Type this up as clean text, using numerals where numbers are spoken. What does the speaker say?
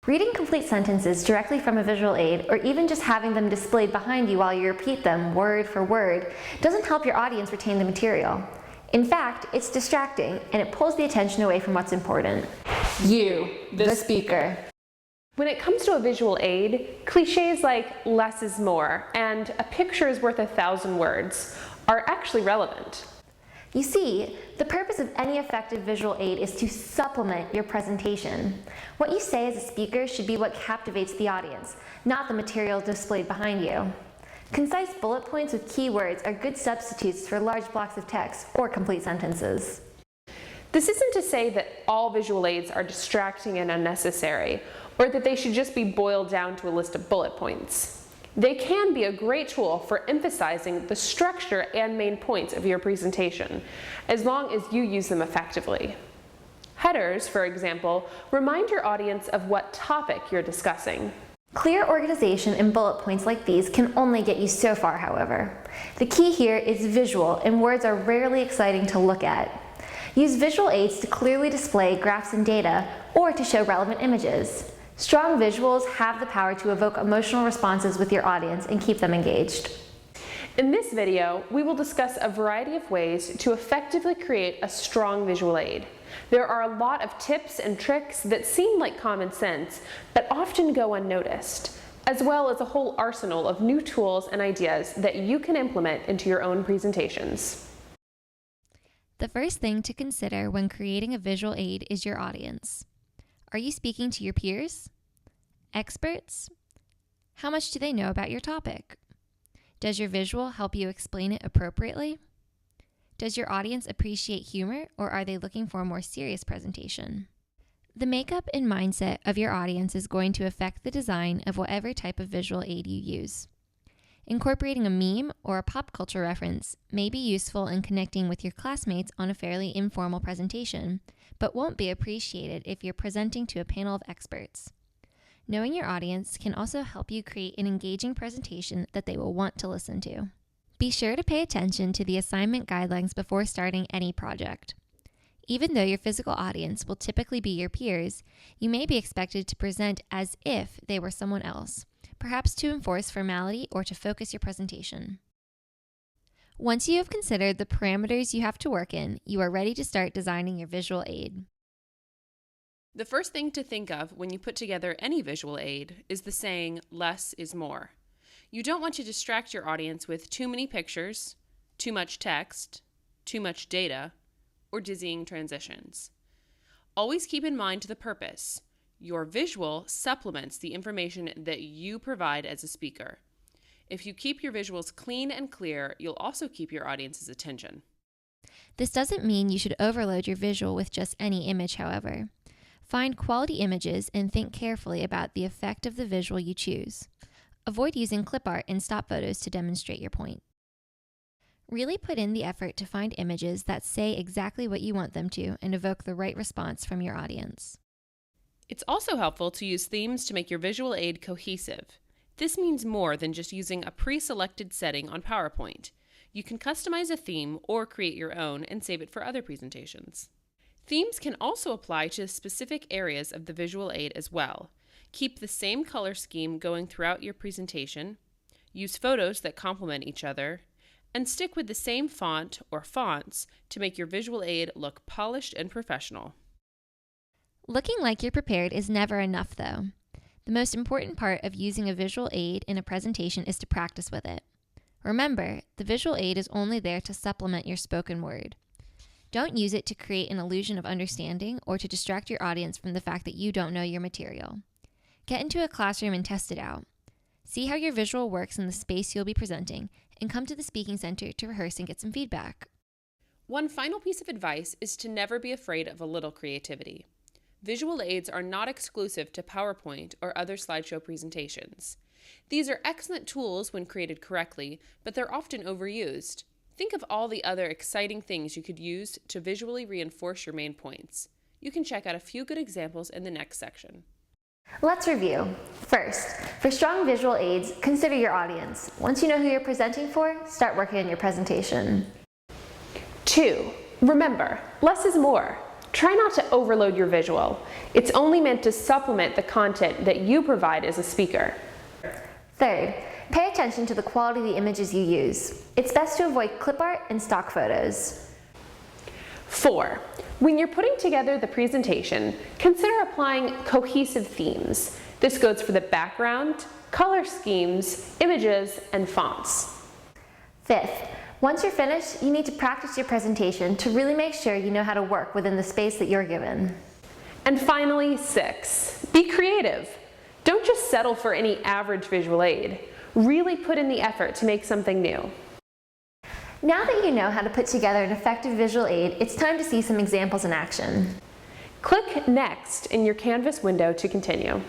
Reading complete sentences directly from a visual aid, or even just having them displayed behind you while you repeat them word for word, doesn't help your audience retain the material. In fact, it's distracting, and it pulls the attention away from what's important. You, the speaker. When it comes to a visual aid, cliches like less is more and a picture is worth 1,000 words are actually relevant. You see, the purpose of any effective visual aid is to supplement your presentation. What you say as a speaker should be what captivates the audience, not the material displayed behind you. Concise bullet points with keywords are good substitutes for large blocks of text or complete sentences. This isn't to say that all visual aids are distracting and unnecessary, or that they should just be boiled down to a list of bullet points. They can be a great tool for emphasizing the structure and main points of your presentation, as long as you use them effectively. Headers, for example, remind your audience of what topic you're discussing. Clear organization in bullet points like these can only get you so far, however. The key here is visual, and words are rarely exciting to look at. Use visual aids to clearly display graphs and data, or to show relevant images. Strong visuals have the power to evoke emotional responses with your audience and keep them engaged. In this video, we will discuss a variety of ways to effectively create a strong visual aid. There are a lot of tips and tricks that seem like common sense, but often go unnoticed, as well as a whole arsenal of new tools and ideas that you can implement into your own presentations. The first thing to consider when creating a visual aid is your audience. Are you speaking to your peers? Experts? How much do they know about your topic? Does your visual help you explain it appropriately? Does your audience appreciate humor, or are they looking for a more serious presentation? The makeup and mindset of your audience is going to affect the design of whatever type of visual aid you use. Incorporating a meme or a pop culture reference may be useful in connecting with your classmates on a fairly informal presentation, but won't be appreciated if you're presenting to a panel of experts. Knowing your audience can also help you create an engaging presentation that they will want to listen to. Be sure to pay attention to the assignment guidelines before starting any project. Even though your physical audience will typically be your peers, you may be expected to present as if they were someone else, perhaps to enforce formality or to focus your presentation. Once you have considered the parameters you have to work in, you are ready to start designing your visual aid. The first thing to think of when you put together any visual aid is the saying, less is more. You don't want to distract your audience with too many pictures, too much text, too much data, or dizzying transitions. Always keep in mind the purpose. Your visual supplements the information that you provide as a speaker. If you keep your visuals clean and clear, you'll also keep your audience's attention. This doesn't mean you should overload your visual with just any image, however. Find quality images and think carefully about the effect of the visual you choose. Avoid using clip art and stop photos to demonstrate your point. Really put in the effort to find images that say exactly what you want them to and evoke the right response from your audience. It's also helpful to use themes to make your visual aid cohesive. This means more than just using a pre-selected setting on PowerPoint. You can customize a theme or create your own and save it for other presentations. Themes can also apply to specific areas of the visual aid as well. Keep the same color scheme going throughout your presentation, use photos that complement each other, and stick with the same font or fonts to make your visual aid look polished and professional. Looking like you're prepared is never enough, though. The most important part of using a visual aid in a presentation is to practice with it. Remember, the visual aid is only there to supplement your spoken word. Don't use it to create an illusion of understanding or to distract your audience from the fact that you don't know your material. Get into a classroom and test it out. See how your visual works in the space you'll be presenting, and come to the speaking center to rehearse and get some feedback. One final piece of advice is to never be afraid of a little creativity. Visual aids are not exclusive to PowerPoint or other slideshow presentations. These are excellent tools when created correctly, but they're often overused. Think of all the other exciting things you could use to visually reinforce your main points. You can check out a few good examples in the next section. Let's review. First, for strong visual aids, consider your audience. Once you know who you're presenting for, start working on your presentation. 2. Remember, less is more. Try not to overload your visual. It's only meant to supplement the content that you provide as a speaker. Third, pay attention to the quality of the images you use. It's best to avoid clip art and stock photos. 4, when you're putting together the presentation, consider applying cohesive themes. This goes for the background, color schemes, images, and fonts. Fifth, once you're finished, you need to practice your presentation to really make sure you know how to work within the space that you're given. And finally, 6, be creative. Don't just settle for any average visual aid. Really put in the effort to make something new. Now that you know how to put together an effective visual aid, it's time to see some examples in action. Click Next in your Canvas window to continue.